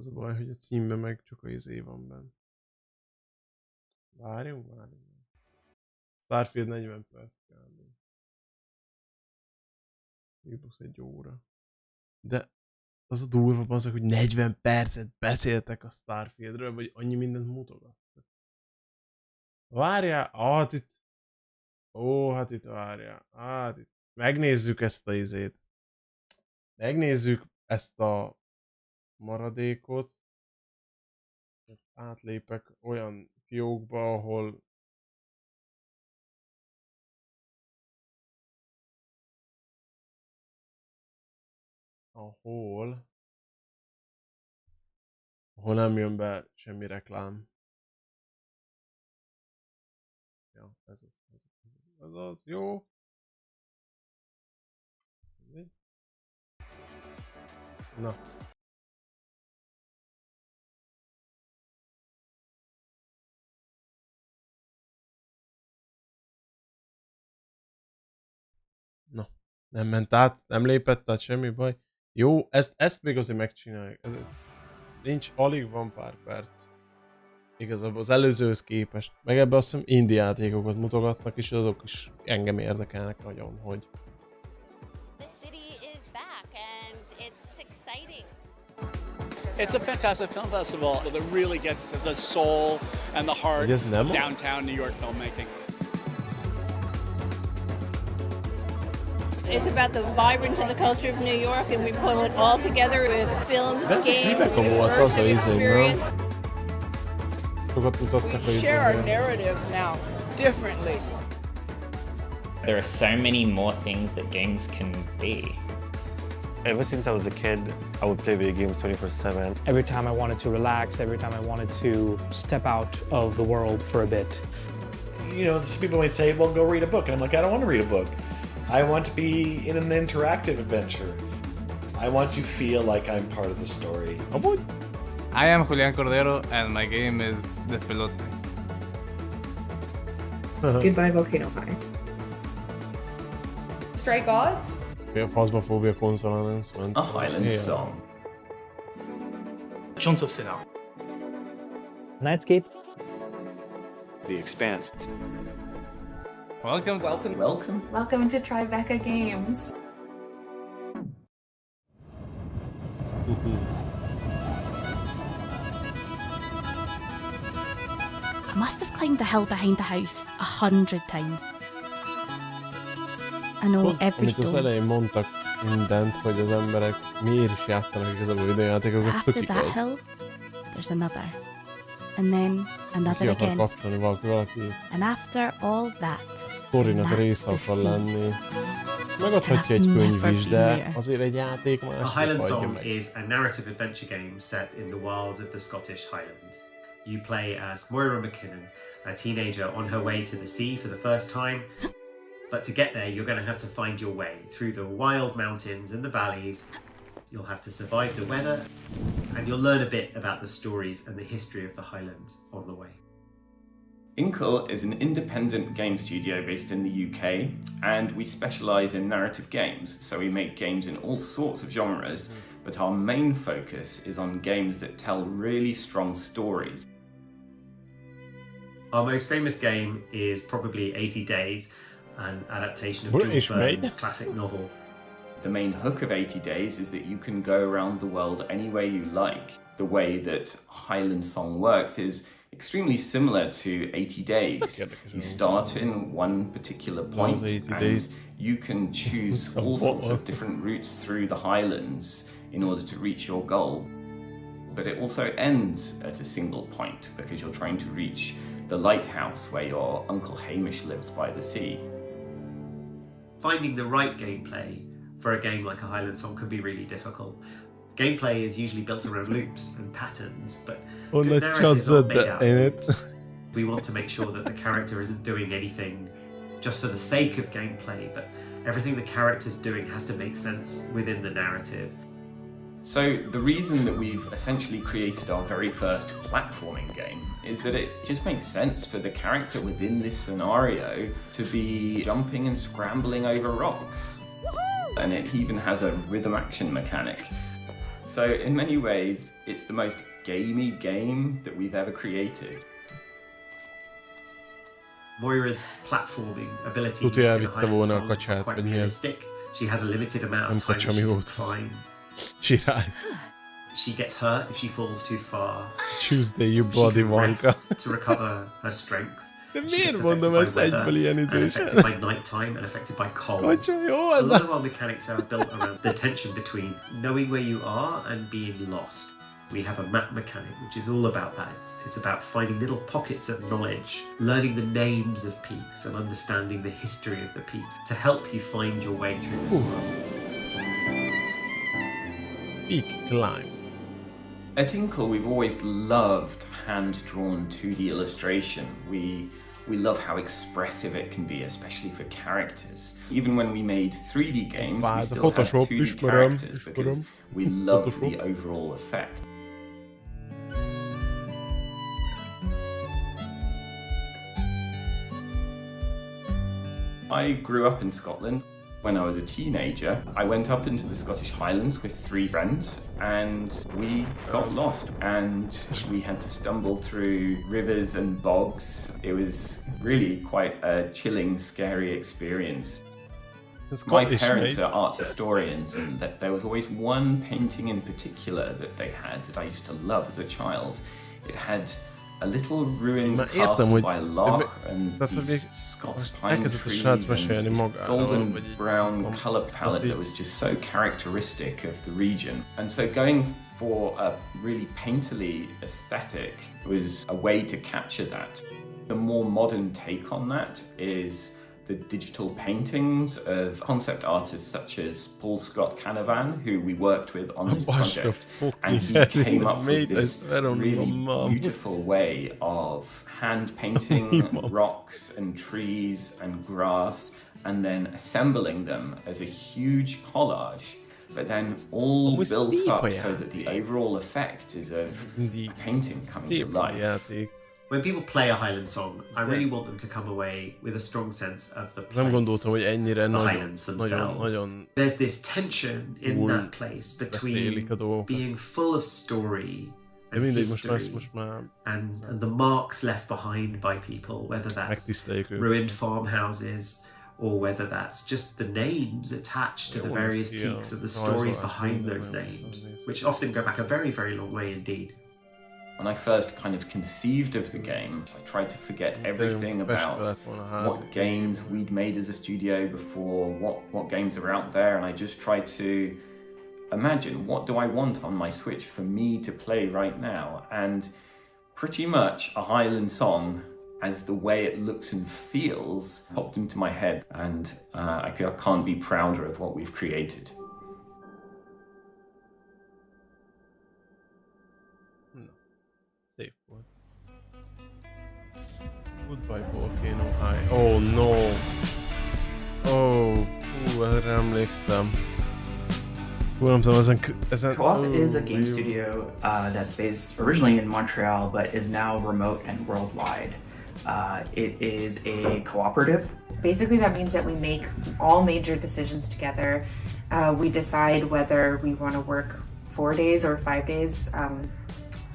Az a baj, hogy a címben meg csak a izé van benne. Várjunk. Starfield 40 perc kb. Plusz egy óra. De az a durva az, hogy 40 percet beszéltek a Starfieldről, vagy annyi mindent mutogattak. Várjál, hát itt... Ó, hát itt várjál. Hát itt... Megnézzük ezt a izét. Megnézzük ezt a maradékot. Átlépek olyan fiókba, ahol nem jön be semmi reklám. Ja, ez az, jó. Na. Na. Nem ment át, nem lépett át, semmi baj. Jó, ezt még azért megcsináljuk. Nincs, alig van pár perc. Igazából az előzőhöz képest. Meg ebbe azt hiszem indie játékokat mutogatnak, és azok is engem érdekelnek nagyon, hogy... It's a fantastic film festival that really gets to the soul and the heart of downtown New York filmmaking. It's about the vibrance of the culture of New York, and we put it all together with films, games, immersive experience. We share our narratives now differently. There are so many more things that games can be. Ever since I was a kid, I would play video games 24/7. Every time I wanted to relax, every time I wanted to step out of the world for a bit. You know, some people might say, well, go read a book. And I'm like, I don't want to read a book. I want to be in an interactive adventure. I want to feel like I'm part of the story. Oh boy. I am Julian Cordero, and my game is Despelote. Goodbye, Volcano High. Stray Gods? Phasmophobia consonance. A Highland Song. Chunks of Sinnoh. Nightscape. The Expanse. Welcome. Welcome to Tribeca Games. I must have climbed the hill behind the house 100 times. I know every Amit az elején mondtak mindent, hogy az emberek miért is játszanak igazából videójátékok, az tök igaz. After that hill, there's another. And then another again. Kapcsolni valaki. And after all that, Sztorinak része akar lenni. Megadhatja egy könyv is, de azért egy játék más. A Highland Song is a narrative adventure game set in the wilds of the Scottish Highlands. You play as Moira McKinnon, a teenager on her way to the sea for the first time. But to get there, you're going to have to find your way through the wild mountains and the valleys. You'll have to survive the weather, and you'll learn a bit about the stories and the history of the Highlands on the way. Inkle is an independent game studio based in the UK, and we specialise in narrative games, so we make games in all sorts of genres, but our main focus is on games that tell really strong stories. Our most famous game is probably 80 Days, an adaptation of British George Burns' classic novel. The main hook of 80 Days is that you can go around the world any way you like. The way that Highland Song works is extremely similar to 80 Days. You start in one particular point and you can choose all sorts of different routes through the Highlands in order to reach your goal. But it also ends at a single point because you're trying to reach the lighthouse where your Uncle Hamish lives by the sea. Finding the right gameplay for a game like a Highland Song can be really difficult. Gameplay is usually built around loops and patterns, but good narratives are made out of loops. We want to make sure that the character isn't doing anything just for the sake of gameplay, but everything the character's doing has to make sense within the narrative. So the reason that we've essentially created our very first platforming game is that it just makes sense for the character within this scenario to be jumping and scrambling over rocks. And it even has a rhythm action mechanic. So in many ways, it's the most gamey game that we've ever created. Moira's platforming abilities Tudja, in a elvitte Highland volna a song are kacsát, quite vagy mi ez? realistic. She has a limited amount Nem of time kacsa, that mi she volt can az? climb. Sirály. She gets hurt if she falls too far. Tuesday, you She bloody can wanka. rest to recover her strength. De She miért gets mondom affected ezt by weather egyből ilyen and izésen? affected by nighttime and affected by cold. Kacsa, jó A van, lot of our mechanics are built around the tension between knowing where you are and being lost. We have a map mechanic, which is all about that. It's about finding little pockets of knowledge, learning the names of peaks and understanding the history of the peaks to help you find your way through this world. Peak climb. At Inkle, we've always loved hand-drawn 2D illustration. We love how expressive it can be, especially for characters. Even when we made 3D games, we still had 2D characters because we loved the overall effect. I grew up in Scotland. When I was a teenager, I went up into the Scottish Highlands with 3 friends and we got lost and we had to stumble through rivers and bogs. It was really quite a chilling, scary experience. My parents are art historians, and that there was always one painting in particular that they had that I used to love as a child. It had a little ruined castle by Loch and these Scots pine trees and golden brown colour palette that was just so characteristic of the region. And so going for a really painterly aesthetic was a way to capture that. The more modern take on that is the digital paintings of concept artists such as Paul Scott Canavan, who we worked with on this project, and he came up with this really beautiful way of hand painting rocks and trees and grass and then assembling them as a huge collage, but then all built up so that the overall effect is of a painting coming to life. When people play a Highland song, I really want them to come away with a strong sense of the place, the Highlands themselves. There's this tension in that place between being full of story and history and the marks left behind by people, whether that's ruined farmhouses or whether that's just the names attached to the various peaks and the stories behind those names, which often go back a very, very long way indeed. When I first kind of conceived of the game, I tried to forget everything about what games we'd made as a studio before, what games are out there, and I just tried to imagine, what do I want on my Switch for me to play right now? And pretty much a Highland song, as the way it looks and feels, popped into my head, and I can't be prouder of what we've created. Szép volt. Goodbye Volcano High. Oh no! Oh, erre emlékszem. Nem tudom, ezen... Co-op is a game studio that's based originally in Montreal, but is now remote and worldwide. It is a cooperative. Basically, that means that we make all major decisions together. We decide whether we want to work 4 days or 5 days.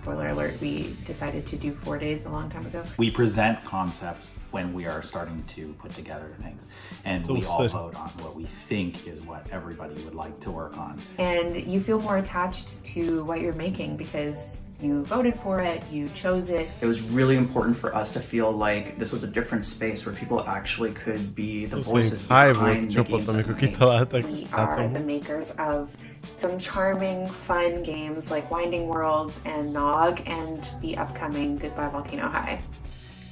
Spoiler alert, we decided to do 4 days a long time ago. We present concepts when we are starting to put together things, and we all vote on what we think is what everybody would like to work on. And you feel more attached to what you're making because you voted for it, you chose it. It was really important for us to feel like this was a different space where people actually could be the voices behind the games that we make. We are the makers of some charming, fun games like Winding Worlds and Nog and the upcoming Goodbye Volcano High.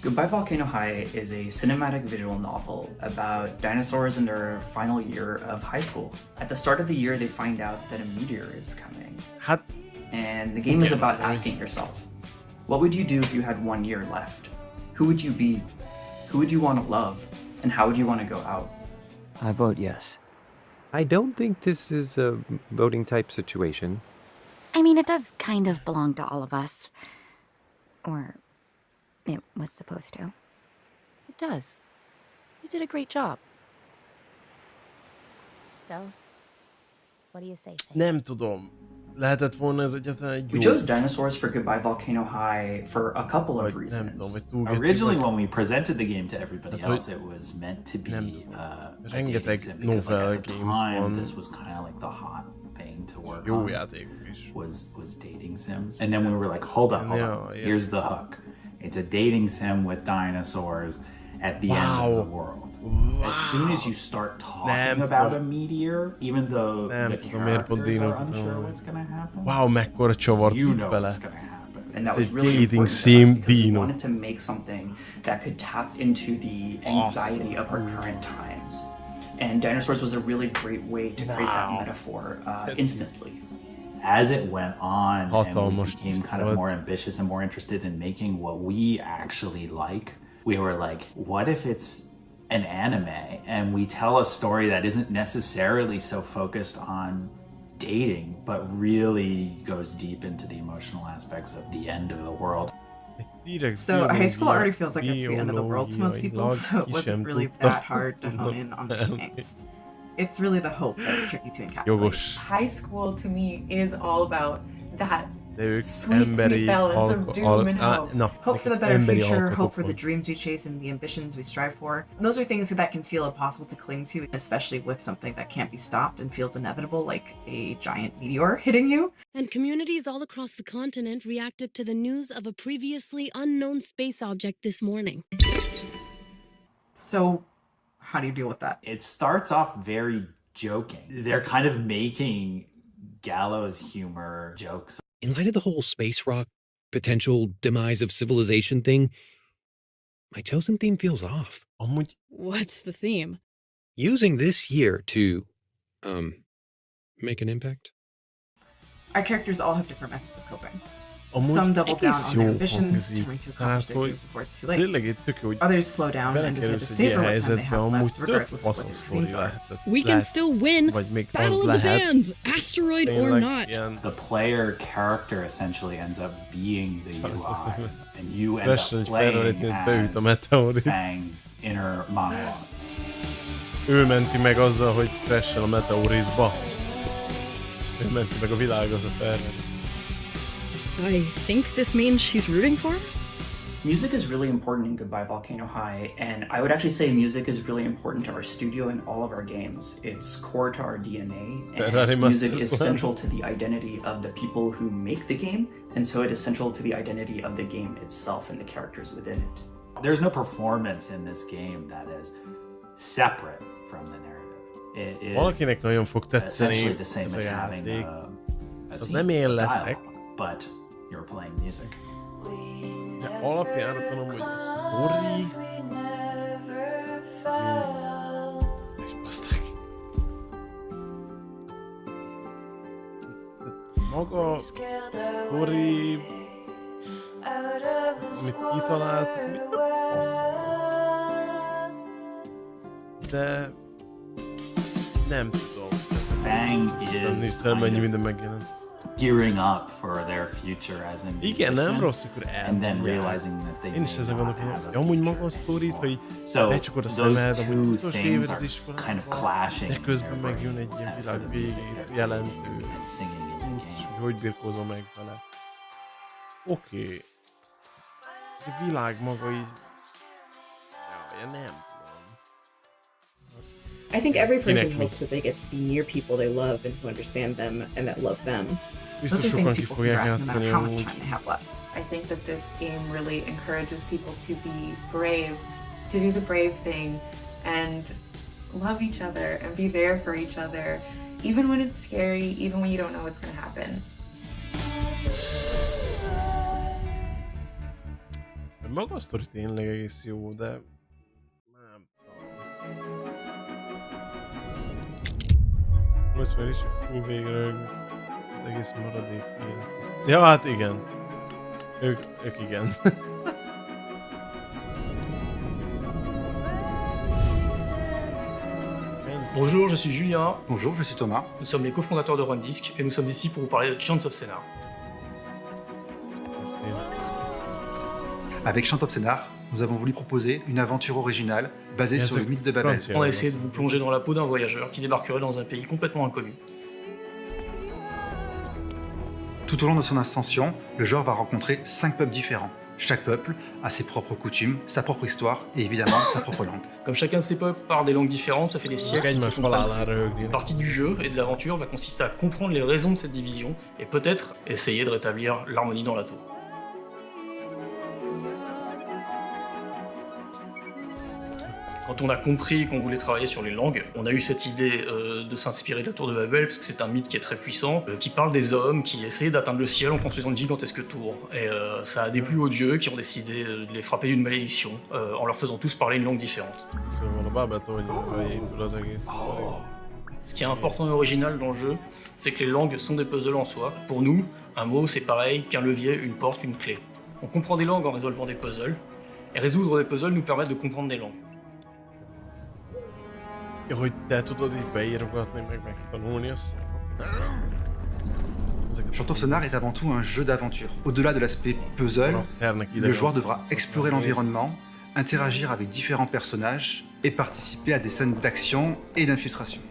Goodbye Volcano High is a cinematic visual novel about dinosaurs in their final year of high school. At the start of the year, they find out that a meteor is coming. And the game is about asking yourself, what would you do if you had 1 year left? Who would you be? Who would you want to love? And how would you want to go out? I vote yes. I don't think this is a voting type situation. I mean, it does kind of belong to all of us. Or it was supposed to. It does. You did a great job. So, what do you say? Nem tudom. lehetett volna ez egyetlen egy jó. We chose dinosaurs for Goodbye Volcano High for a couple of reasons. Originally, when we presented the game to everybody else, it was meant to be a dating sim, because at the time, this was kind of like the hot thing to work on. Was dating sims, and then we were like, hold up. Here's the hook. It's a dating sim with dinosaurs at the end of the world. As soon as you start talking about a meteor, even though the characters are unsure what's gonna happen, wow, mekkora csavart vitt bele. And that was really important because we wanted to make something that could tap into the anxiety of our current times. And dinosaurs was a really great way to create that metaphor instantly. As it went on, and we became kind of more ambitious and more interested in making what we actually like, we were like, what if it's an anime and we tell a story that isn't necessarily so focused on dating, but really goes deep into the emotional aspects of the end of the world. So high school already feels like it's the end of the world to most people, so it wasn't really that hard to hone in on the angst. It's really the hope that's tricky to encapsulate. High school to me is all about that sweet, sweet balance of doom and hope. Hope for the better future, hope for the dreams we chase and the ambitions we strive for. Those are things that can feel impossible to cling to, especially with something that can't be stopped and feels inevitable, like a giant meteor hitting you. And communities all across the continent reacted to the news of a previously unknown space object this morning. So, how do you deal with that? It starts off very joking. They're kind of making gallows humor jokes. In light of the whole space rock, potential demise of civilization thing, my chosen theme feels off. What's the theme? Using this year to, make an impact? Our characters all have different methods of coping. Some double down on their ambitions, trying to accomplish their dreams before it's too late. Others slow down and decide to savor what time they have left, regardless of what their dreams are. We can still win! Battle of the Bands! Asteroid or not! The player character essentially ends up being the UI, and you end up playing as Fang's inner monologue. Ő menti meg azzal, hogy crash-el a meteoritba. Ő menti meg a világ az a felre. I think this means she's rooting for us? Music is really important in Goodbye Volcano High, and I would actually say music is really important to our studio and all of our games. It's core to our DNA, and music is central to the identity of the people who make the game, and so it is central to the identity of the game itself and the characters within it. There's no performance in this game that is separate from the narrative. It is valakinek nagyon fog tetszeni ez a játék. Az nem én leszek. But you're playing music. De alapján tudom, hogy a sztori... És basztak. Maga a sztori... Amit kitaláltak, mit basszak. De... Nem tudom. Fang is mennyi minden megjelent. Gearing up for their future as a igen, nem rossz, amikor and then realizing that they én is ezen gondolom, hogy amúgy maga a sztorit, hogy becsukod a szemed, amúgy utolsó évad az iskolában, de közben megjön egy ilyen világ végét jelentő cucc, és hogy birkózol meg vele. Oké. A világ maga így... Ja, nem tudom. I think every person hopes that they get to be near people they love and who understand them and that love them. Those are things people can grasp no matter how much time they have left. I think that this game really encourages people to be brave, to do the brave thing, and love each other and be there for each other, even when it's scary, even when you don't know what's going to happen. Maga a sztori tényleg egész jó, de nem tudom. Most már is full végre az egész maradék élet. Ja, hát igen. Ők igen. Bonjour, je suis Julien. Bonjour, je suis Thomas. Nous sommes les cofondateurs de Rundisk et nous sommes ici pour vous parler de Chants of Scénar. Avec Chants of Scénar, nous avons voulu proposer une aventure originale basée sur le mythe de Babel. On a essayé de vous plonger dans la peau d'un voyageur qui débarquerait dans un pays complètement inconnu. Tout au long de son ascension, le joueur va rencontrer 5 peuples différents. Chaque peuple a ses propres coutumes, sa propre histoire et évidemment sa propre langue. Comme chacun de ces peuples parle des langues différentes, ça fait des siècles qu'ils se comprennent. Une partie du jeu et de l'aventure va consister à comprendre les raisons de cette division et peut-être essayer de rétablir l'harmonie dans la tour. Quand on a compris qu'on voulait travailler sur les langues, on a eu cette idée de s'inspirer de la tour de Babel, parce que c'est un mythe qui est très puissant, qui parle des hommes qui essayaient d'atteindre le ciel en construisant une gigantesque tour. Et ça a déplu aux dieux qui ont décidé de les frapper d'une malédiction, en leur faisant tous parler une langue différente. Ce qui est important et original dans le jeu, c'est que les langues sont des puzzles en soi. Pour nous, un mot c'est pareil qu'un levier, une porte, une clé. On comprend des langues en résolvant des puzzles, et résoudre des puzzles nous permet de comprendre des langues. Hogy te tudod így beírogatni, meg megtanulni a szavakat. Chant of Sonar est avant tout un jeu d'aventure. Au-delà de l'aspect puzzle, le joueur devra explorer l'environnement, interagir avec différents personnages et participer à des scènes d'action et d'infiltration.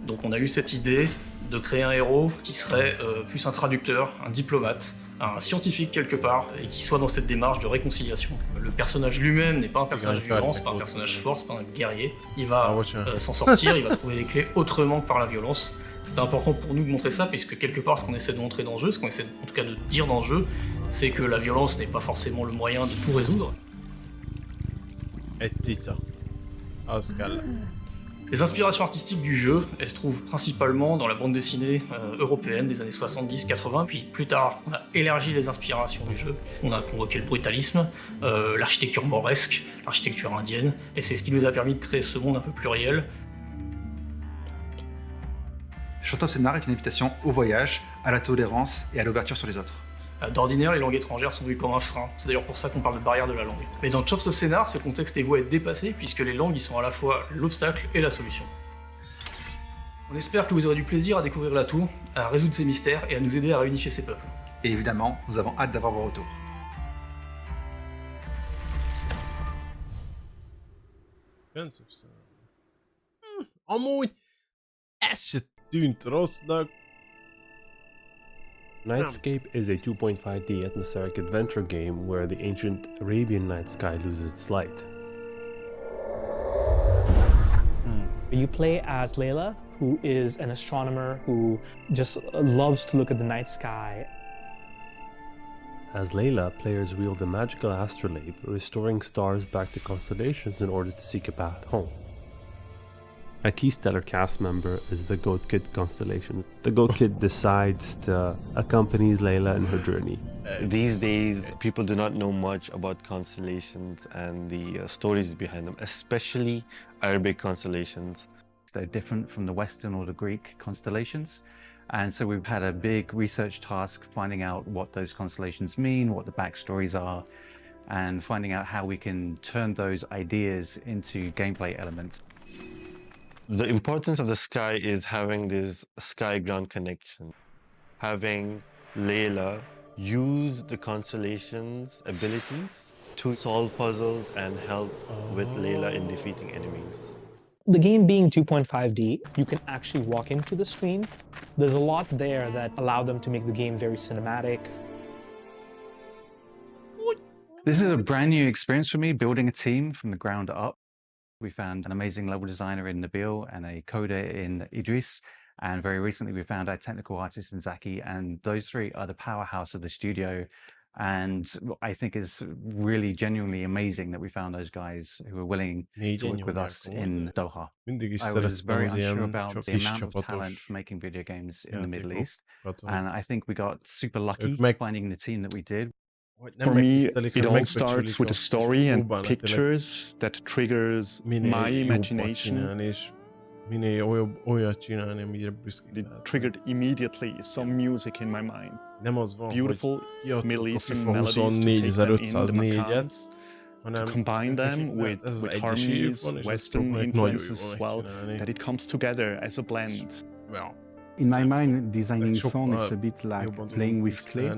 Donc on a eu cette idée de créer un héros qui serait plus un traducteur, un diplomate, un scientifique quelque part, et qui soit dans cette démarche de réconciliation. Le personnage lui-même n'est pas un personnage violent, c'est pas un personnage fort, c'est pas un guerrier. Il va s'en sortir, il va trouver les clés autrement que par la violence. C'est important pour nous de montrer ça, puisque quelque part ce qu'on essaie de montrer dans le jeu, ce qu'on essaie en tout cas de dire dans le jeu, c'est que la violence n'est pas forcément le moyen de tout résoudre. Les inspirations artistiques du jeu, elles se trouvent principalement dans la bande dessinée européenne des années 70-80, puis plus tard, on a élargi les inspirations du jeu, on a convoqué le brutalisme, l'architecture mauresque, l'architecture indienne, et c'est ce qui nous a permis de créer ce monde un peu plus réel. Chant of Sonar est une invitation au voyage, à la tolérance et à l'ouverture sur les autres. D'ordinaire, les langues étrangères sont vues comme un frein. C'est d'ailleurs pour ça qu'on parle de barrière de la langue. Mais dans Chant of Sonar, ce contexte est voué à être dépassé puisque les langues y sont à la fois l'obstacle et la solution. On espère que vous aurez du plaisir à découvrir la tour, à résoudre ses mystères et à nous aider à réunifier ces peuples. Et évidemment, nous avons hâte d'avoir vos retours. Amúgy, ez se tűnt rossznak. Nightscape is a 2.5D atmospheric adventure game where the ancient Arabian night sky loses its light. You play as Layla, who is an astronomer who just loves to look at the night sky. As Layla, players wield a magical astrolabe, restoring stars back to constellations in order to seek a path home. A key stellar cast member is the Goat Kid constellation. The Goat Kid decides to accompany Layla in her journey. These days, people do not know much about constellations and the stories behind them, especially Arabic constellations. They're different from the Western or the Greek constellations. And so we've had a big research task finding out what those constellations mean, what the backstories are, and finding out how we can turn those ideas into gameplay elements. The importance of the sky is having this sky-ground connection. Having Layla use the constellation's abilities to solve puzzles and help with Layla in defeating enemies. The game being 2.5D, you can actually walk into the screen. There's a lot there that allow them to make the game very cinematic. This is a brand new experience for me, building a team from the ground up. We found an amazing level designer in Nabil and a coder in Idris. And very recently we found our technical artist in Zaki, and those three are the powerhouse of the studio. And I think it's really genuinely amazing that we found those guys who were willing to work with us in Doha. I was very unsure about the amount of talent for making video games in the Middle East. And I think we got super lucky finding the team that we did. For me, it all starts with a story and pictures that triggers my imagination. It triggered immediately some music in my mind. Beautiful Middle Eastern melodies to take them in the makans, to combine them with harmonies, Western influences as well, that it comes together as a blend. In my mind, designing sound is a bit like playing with clay,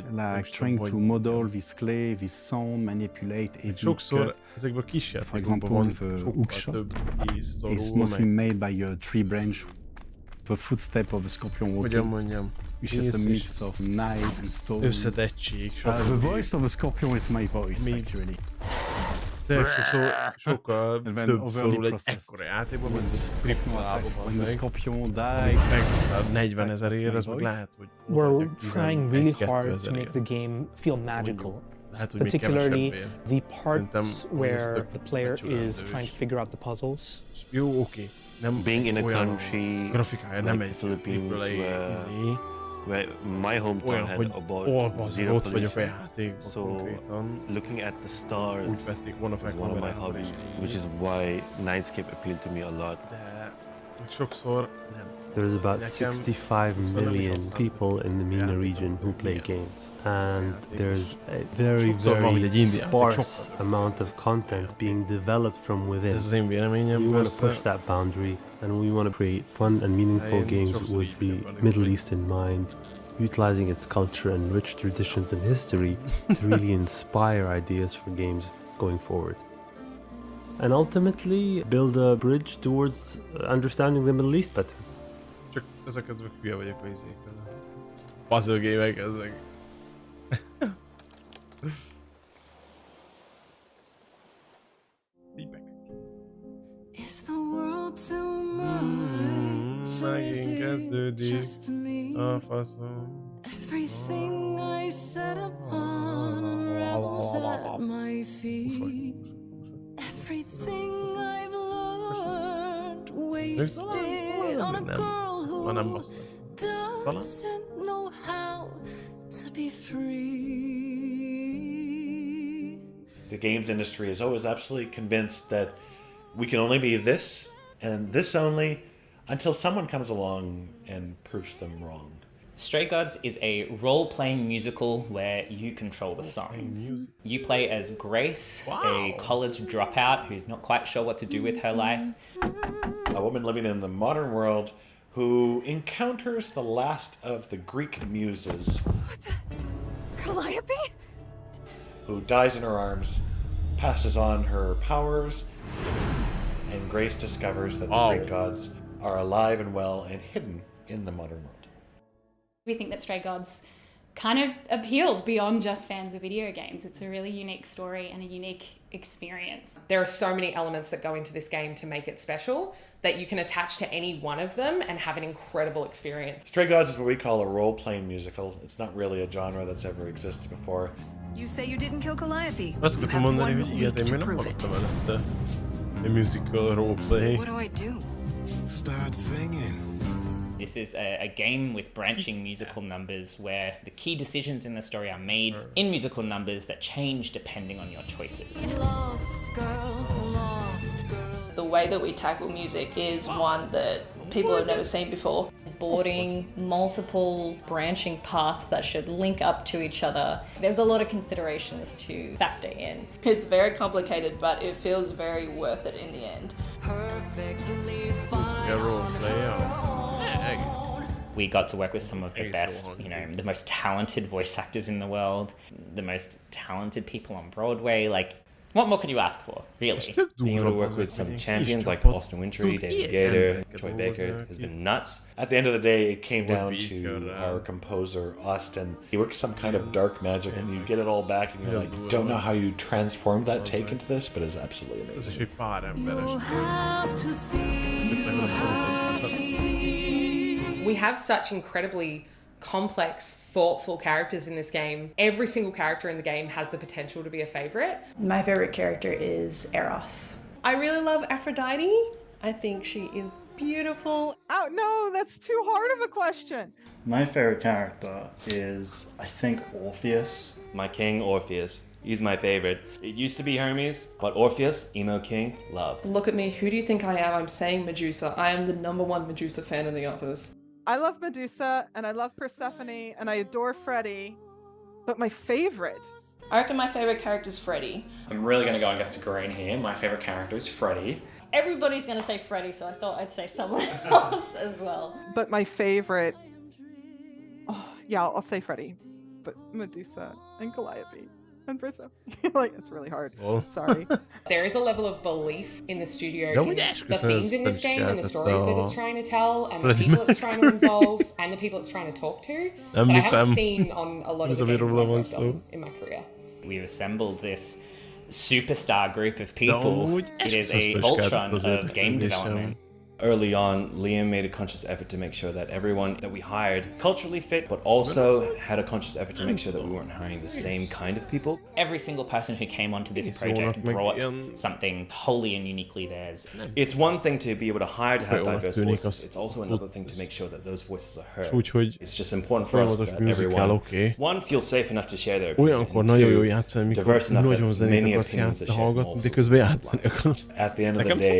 like trying to model this clay, this sound, manipulate, edit, cut. For example, the hook shot is mostly made by a tree branch. The footstep of a scorpion walking. Which is a mix of knife and stone. Összetettség. The voice of a scorpion is my voice, actually. Tényleg sokkal több szorul egy ekkora játékban, mint a Tribeca-ban. When the scorpion died, megveszed 40 000 az meg lehet, hogy we're trying really hard to make the game feel magical. Particularly the parts where the player is trying to figure out the puzzles. Jó, oké. Being in a country like the Philippines where my hometown had about zero pollution. So looking at the stars was one of my hobbies, which is why Nightscape appealed to me a lot. There's about 65 million people in the MENA region who play games, and there's a very, very sparse amount of content being developed from within. We want to push that boundary, and we want to create fun and meaningful games with the Middle East in mind, utilizing its culture and rich traditions and history to really inspire ideas for games going forward. And ultimately build a bridge towards understanding the Middle East better. Csak ezek közben hülye vagyok a izék. Puzzle game-ek ezek. Is the world too much or is it just me? A faszom. Everything I set upon unravels at my feet. Everything I've learned wasted on a girl who doesn't know how to be free. The games industry is always absolutely convinced that we can only be this and this only until someone comes along and proves them wrong. Stray Gods is a role-playing musical where you control the song. You play as Grace, a college dropout who's not quite sure what to do with her life. A woman living in the modern world who encounters the last of the Greek muses. Calliope? Who dies in her arms, passes on her powers, and Grace discovers that the Greek gods are alive and well and hidden in the modern world. We think that Stray Gods kind of appeals beyond just fans of video games. It's a really unique story and a unique experience. There are so many elements that go into this game to make it special that you can attach to any one of them and have an incredible experience. Stray Gods is what we call a role-playing musical. It's not really a genre that's ever existed before. You say you didn't kill Calliope. Azt akartam mondani, hogy ilyet én még nem hallottam előtte. A musical roleplay. What do I do? Start singing. This is a game with branching musical numbers where the key decisions in the story are made in musical numbers that change depending on your choices. Lost girls, lost girls. The way that we tackle music is one that people have never seen before. Boarding multiple branching paths that should link up to each other. There's a lot of considerations to factor in. It's very complicated, but it feels very worth it in the end. Perfectly We got to work with some of the best, the most talented voice actors in the world, the most talented people on Broadway. Like, what more could you ask for, really? Being able to work with some champions like Austin Wintory, David Gator, Tribeca has been nuts. At the end of the day, it came down to our composer, Austin. He works some kind of dark magic and you get it all back and you're like, don't know how you transformed that take into this, but it's absolutely amazing. You'll have to see. We have such incredibly complex, thoughtful characters in this game. Every single character in the game has the potential to be a favorite. My favorite character is Eros. I really love Aphrodite. I think she is beautiful. Oh no, that's too hard of a question. My favorite character is, I think, Orpheus. My king, Orpheus. He's my favorite. It used to be Hermes, but Orpheus, emo king, love. Look at me, who do you think I am? I'm saying Medusa. I am the #1 Medusa fan in the office. I love Medusa, and I love Persephone, and I adore Freddie. But my favorite? I reckon my favorite character is Freddie. I'm really going to go against the grain here. My favorite character is Freddie. Everybody's going to say Freddie, so I thought I'd say someone else as well. But my favorite... Oh, yeah, I'll say Freddie. But Medusa and Calliope. And Persephone. Like, it's really hard. Sorry. There is a level of belief in the studio, De in úgy the esküszöm, themes ez in this game, and the felcskáltatta stories that it's a... trying to tell, and the people it's trying to involve, and the people it's trying to talk to, that I haven't seen on a lot of the games I've worked on in my career. We've assembled this superstar group of people. It is a Voltron of game development. Early on, Liam made a conscious effort to make sure that everyone that we hired culturally fit, but also had a conscious effort to make sure that we weren't hiring the same kind of people. Every single person who came onto this project brought something wholly and uniquely theirs. It's one thing to be able to hire to have diverse voices. It's also another thing to make sure that those voices are heard. It's just important for us that everyone, one, feels safe enough to share their opinion, and two, diverse enough that many opinions are shared from all. At the end of the day,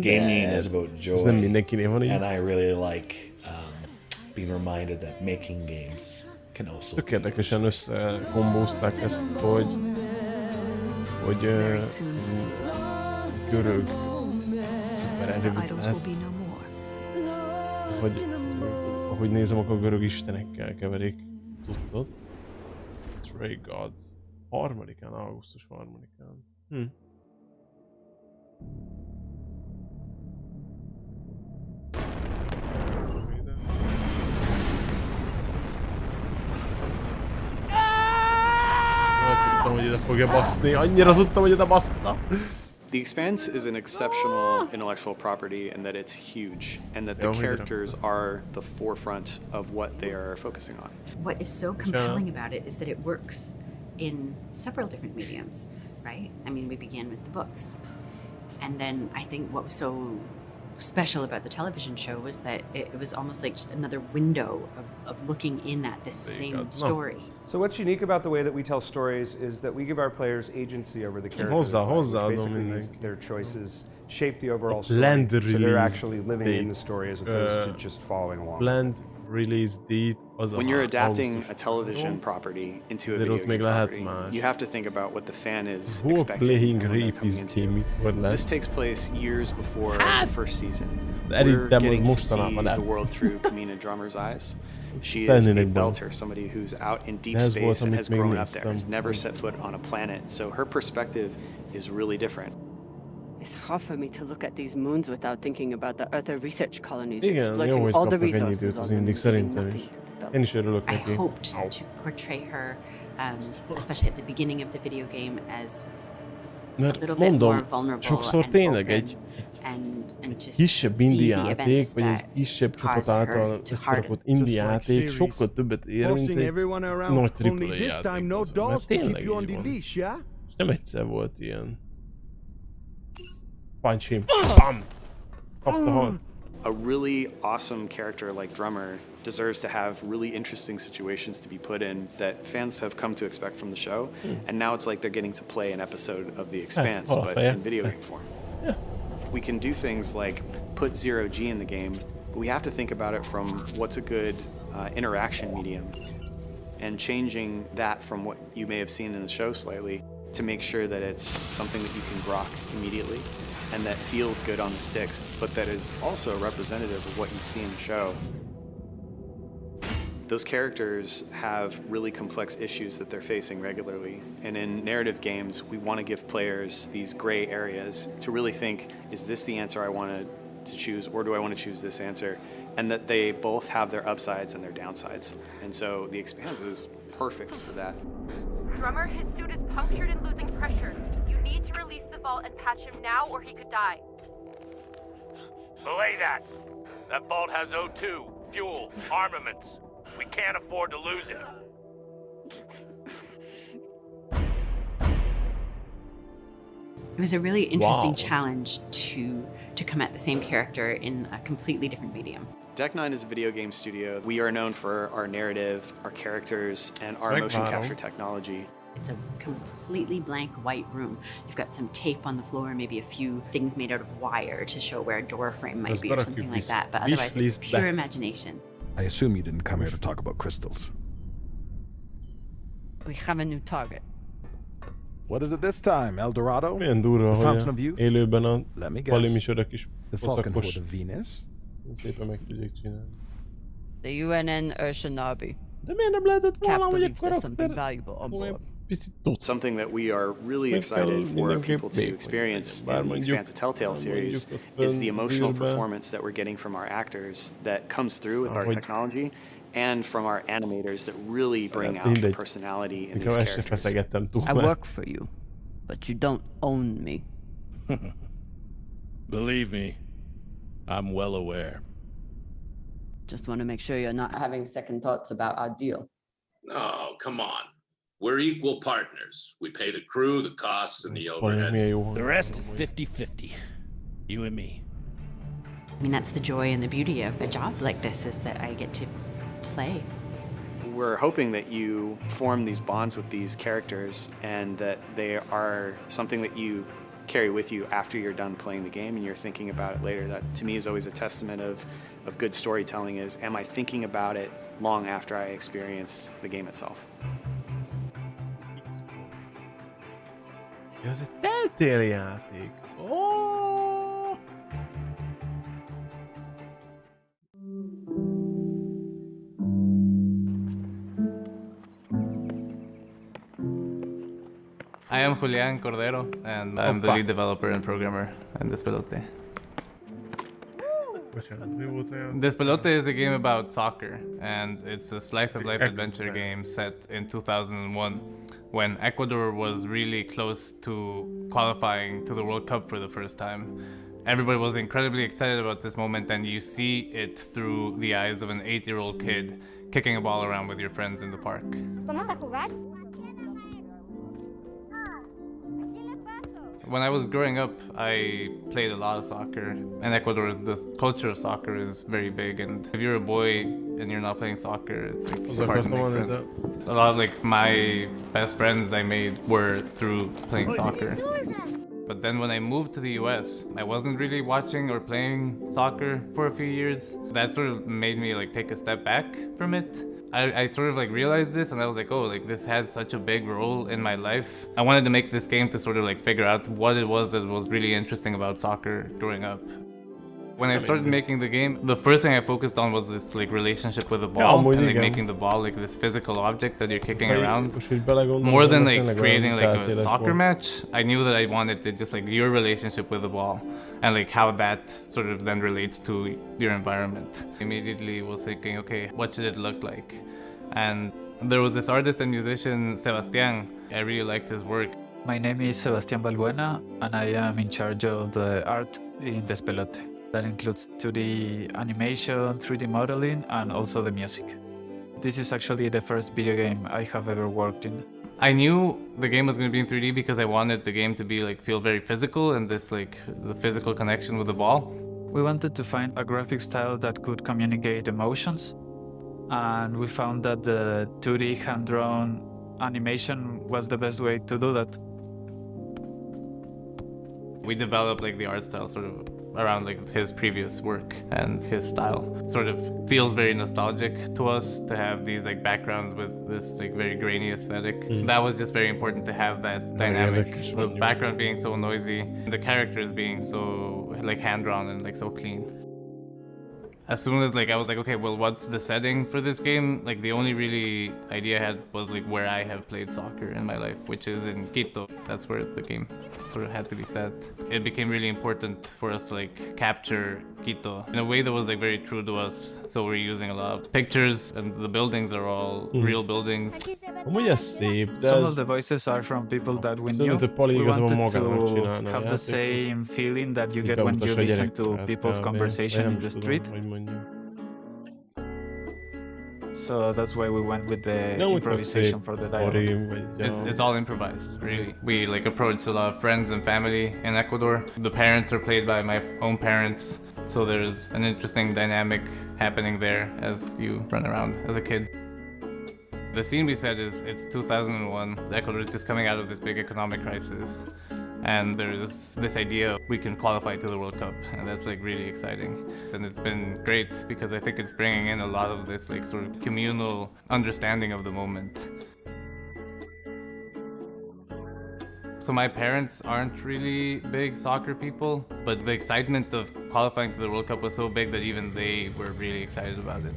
gaming is about joy, and I really like being reminded that making games can also. Tök érdekesen összekombózták ezt, hogy görög szuper erő lesz. Hogy ahogy nézem, akkor görög istenekkel keverik tudszot. Tribeca. 3-án, augusztus 3-án. Hogy ide fogja baszni. Annyira tudtam, hogy ide bassza. The Expanse is an exceptional intellectual property in that it's huge and that the characters are the forefront of what they are focusing on. What is so compelling about it is that it works in several different mediums, right? I mean, we began with the books. And then I think what was so special about the television show was that it was almost like just another window of looking in at this same story. So what's unique about the way that we tell stories is that we give our players agency over the characters. Basically, their choices shape the overall story. So they're actually living in the story as opposed to just following along. Planned release date. When you're adapting a television property into a video game property, you have to think about what the fan is expecting. This takes place years before the first season. We're getting to see the world through Kamina Drummer's eyes. She is a belter, somebody who's out in deep space and has grown up there, has never set foot on a planet, so her perspective is really different. It's hard for me to look at these moons without thinking about the other research colonies exploiting all the resources on them. I hoped to portray her, especially at the beginning of the video game, as a little bit more vulnerable and open, and to kisebb see indie the játék, events vagy egy that kisebb csapat cause her által to összerakott harden. indie játék sokkal többet ér, mint egy nagy AAA játék. Mert tényleg így van. És nem egyszer volt ilyen. Punch him. Bam! Kapta halt. A really awesome character like Drummer deserves to have really interesting situations to be put in that fans have come to expect from the show, and now it's like they're getting to play an episode of The Expanse, but in video game form. We can do things like put zero G in the game, but we have to think about it from what's a good interaction medium, and changing that from what you may have seen in the show slightly to make sure that it's something that you can grok immediately and that feels good on the sticks, but that is also representative of what you see in the show. Those characters have really complex issues that they're facing regularly. And in narrative games, we want to give players these gray areas to really think, is this the answer I wanted to choose, or do I want to choose this answer? And that they both have their upsides and their downsides. And so The Expanse is perfect for that. Drummer, his suit is punctured and losing pressure. You need to release the vault and patch him now, or he could die. Belay that. That vault has O2, fuel, armaments. We can't afford to lose it. It was a really interesting challenge to come at the same character in a completely different medium. Deck 9 is a video game studio. We are known for our narrative, our characters, and our motion capture technology. It's a completely blank white room. You've got some tape on the floor, maybe a few things made out of wire to show where a door frame might be or something like that, but otherwise it's pure imagination. I assume you didn't come here to talk about crystals. We have a new target. What is it this time, El Dorado? Milyen durva, hogy élőben a Bali micsoda kis pocakos. Venus? Szépen meg tudják csinálni. The UNN Urshanabi. De miért nem lehetett volna, hogy a karakter... Something that we are really excited for people to experience in the Expanse Telltale series is the emotional performance that we're getting from our actors that comes through with our technology and from our animators that really bring out the personality in these characters. I work for you, but you don't own me. Believe me, I'm well aware. Just want to make sure you're not having second thoughts about our deal. Oh, come on. We're equal partners. We pay the crew, the costs, and the overhead. The rest is 50-50. You and me. I mean, that's the joy and the beauty of a job like this, is that I get to play. We're hoping that you form these bonds with these characters and that they are something that you carry with you after you're done playing the game and you're thinking about it later. That to me is always a testament of good storytelling is, am I thinking about it long after I experienced the game itself? Ez egy Telltale játék. Oh! I am Julián Cordero, and I'm the lead developer and programmer in Despelote. Despelote is a game about soccer, and it's a slice-of-life adventure game set in 2001, when Ecuador was really close to qualifying to the World Cup for the first time. Everybody was incredibly excited about this moment, and you see it through the eyes of an 8-year-old kid kicking a ball around with your friends in the park. ¿Vamos a jugar? When I was growing up, I played a lot of soccer. In Ecuador, the culture of soccer is very big, and if you're a boy and you're not playing soccer, it's like hard to make friends. A lot of like my best friends I made were through playing soccer. But then when I moved to the US, I wasn't really watching or playing soccer for a few years. That sort of made me like take a step back from it. I sort of like realized this, and I was like, oh, like this had such a big role in my life. I wanted to make this game to sort of like figure out what it was that was really interesting about soccer growing up. When I started making the game, the first thing I focused on was this like relationship with the ball and like making the ball like this physical object that you're kicking around. More than like creating like a soccer match, I knew that I wanted to just like your relationship with the ball and like how that sort of then relates to your environment. Immediately was thinking, okay, what should it look like? And there was this artist and musician, Sebastián. I really liked his work. My name is Sebastián Balbuena, and I am in charge of the art in Despelote. That includes 2D animation, 3D modeling, and also the music. This is actually the first video game I have ever worked in. I knew the game was going to be in 3D because I wanted the game to be like feel very physical and this like the physical connection with the ball. We wanted to find a graphic style that could communicate emotions, and we found that the 2D hand-drawn animation was the best way to do that. We developed like the art style sort of around like his previous work, and his style sort of feels very nostalgic to us to have these like backgrounds with this like very grainy aesthetic. That was just very important to have that dynamic. The background being so noisy, the characters being so like hand-drawn and like so clean. As soon as like I was like, okay, well, what's the setting for this game? Like the only really idea I had was like where I have played soccer in my life, which is in Quito. That's where the game sort of had to be set. It became really important for us to like capture Quito in a way that was like very true to us. So we're using a lot of pictures, and the buildings are all real buildings. Some of the voices are from people that we knew. We wanted to have the same feeling that you get when you listen to people's conversation in the street. So that's why we went with the improvisation for the dialogue. It's all improvised, really. We like approached a lot of friends and family in Ecuador. The parents are played by my own parents, so there's an interesting dynamic happening there as you run around as a kid. The scene we set is it's 2001. Ecuador is just coming out of this big economic crisis, and there's this idea we can qualify to the World Cup, and that's like really exciting. And it's been great because I think it's bringing in a lot of this like sort of communal understanding of the moment. So my parents aren't really big soccer people, but the excitement of qualifying to the World Cup was so big that even they were really excited about it.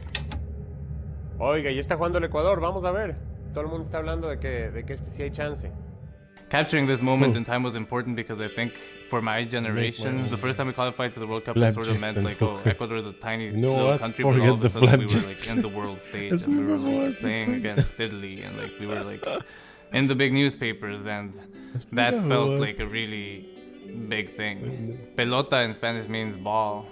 Oiga, ya está jugando el Ecuador, vamos a ver. Todo el mundo está hablando de que este sí hay chance. Capturing this moment in time was important because I think for my generation, the first time we qualified to the World Cup, it sort of meant like, oh, Ecuador is a tiny little country, but all of a sudden we were like in the world stage and we were like playing against Italy and like we were like in the big newspapers and that felt like a really big thing. Pelota in Spanish means ball.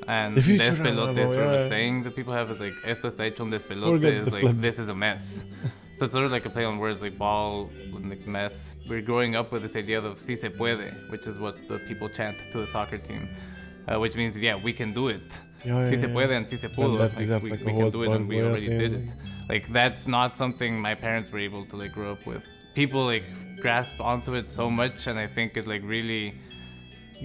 And despelote is sort of a saying that people have is like, esto está hecho un despelote, is like, this is a mess. So it's sort of like a play on words, like ball, like mess. We're growing up with this idea of si se puede, which is what the people chant to the soccer team, which means, yeah, we can do it. Si se puede and si se pudo, like, we can do it and we already did it. Like, that's not something my parents were able to like grow up with. People like grasp onto it so much, and I think it like really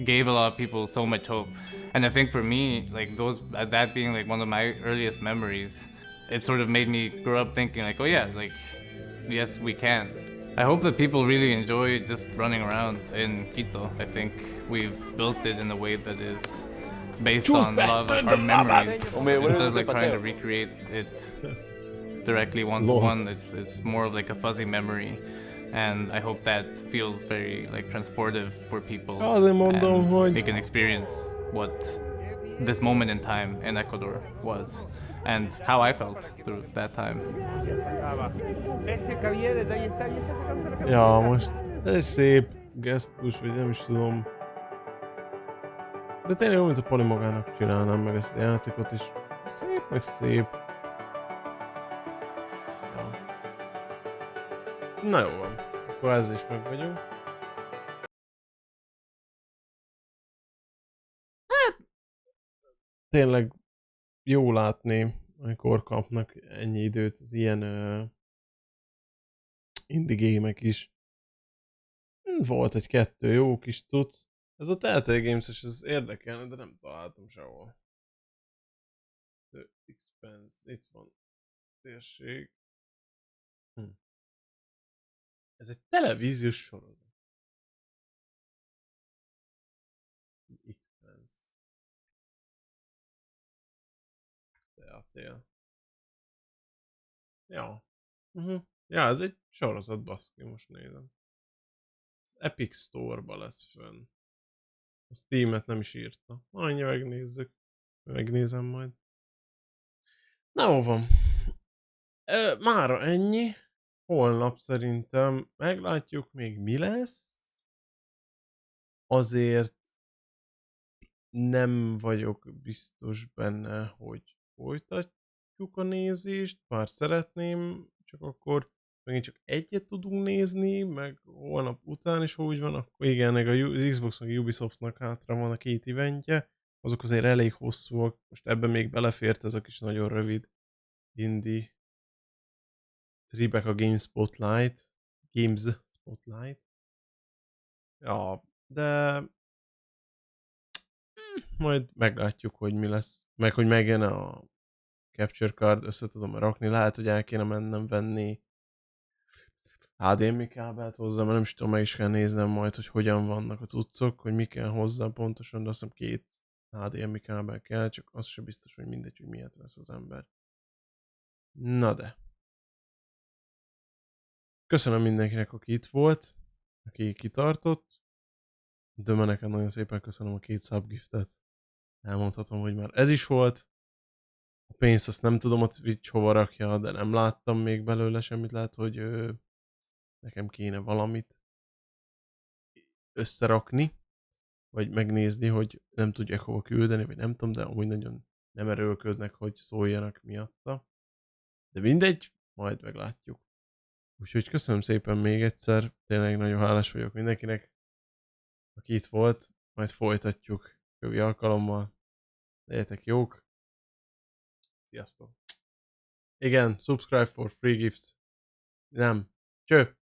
gave a lot of people so much hope. And I think for me, like that being like one of my earliest memories, it sort of made me grow up thinking like, oh yeah, like, yes, we can. I hope that people really enjoy just running around in Quito. I think we've built it in a way that is based on a lot of our memories. Instead of like trying to recreate it directly one-to-one, it's more of like a fuzzy memory. And I hope that feels very like transportive for people. And they can experience what this moment in time in Ecuador was and how I felt through that time. Ja, most ez szép gesztus, vagy nem is tudom. De tényleg olyan, mint a Pali magának csinálnám meg ezt a játékot is. Szép, meg szép. Ja. Na jó van. Akkor ezzel is meg vagyunk. Hát... Tényleg jó látni, amikor kapnak ennyi időt az ilyen indie gémek is. Volt egy-kettő jó kis cucc. Ez a Telltale Games-es, ez érdekelne, de nem találtam sehol. The Expanse, itt van. Térség. Ez egy televíziós sorozat. Expanse. Telltale. Ja. Ja, ez egy sorozat, baszki, most nézem. Epic Store-ba lesz fönn. A Steam-et nem is írta. Annyi megnézzük. Megnézem majd. Na jó van. Mára ennyi. Holnap szerintem meglátjuk még mi lesz. Azért nem vagyok biztos benne, hogy folytatjuk a nézést. Bár szeretném, csak akkor megint csak egyet tudunk nézni, meg holnap után is, ha úgy van, akkor igen, meg az Xbox meg Ubisoftnak hátra van a 2 eventje, azok azért elég hosszúak, most ebben még belefért ez a kis nagyon rövid indie Tribeca Games Spotlight. Ja, de majd meglátjuk, hogy mi lesz, meg hogy megjön a Capture Card, össze tudom rakni, lehet, hogy el kéne mennem venni HDMI kábelt hozzá, mert nem is tudom, meg is kell néznem majd, hogy hogyan vannak a cuccok, hogy mi kell hozzá pontosan, de azt hiszem 2 HDMI kábel kell, csak az sem biztos, hogy mindegy, hogy miért vesz az ember. Na de. Köszönöm mindenkinek, aki itt volt, aki kitartott. Dömeneken nagyon szépen köszönöm a 2 subgiftet. Elmondhatom, hogy már ez is volt. A pénzt azt nem tudom a Twitch hova rakja, de nem láttam még belőle semmit. Lehet, hogy nekem kéne valamit összerakni, vagy megnézni, hogy nem tudják hova küldeni, vagy nem tudom, de amúgy nagyon nem erőlködnek, hogy szóljanak miatta. De mindegy, majd meglátjuk. Úgyhogy köszönöm szépen még egyszer, tényleg nagyon hálás vagyok mindenkinek, aki itt volt, majd folytatjuk jövő alkalommal. Legyetek jók! Sziasztok! Igen, subscribe for free gifts. Nem. Cső!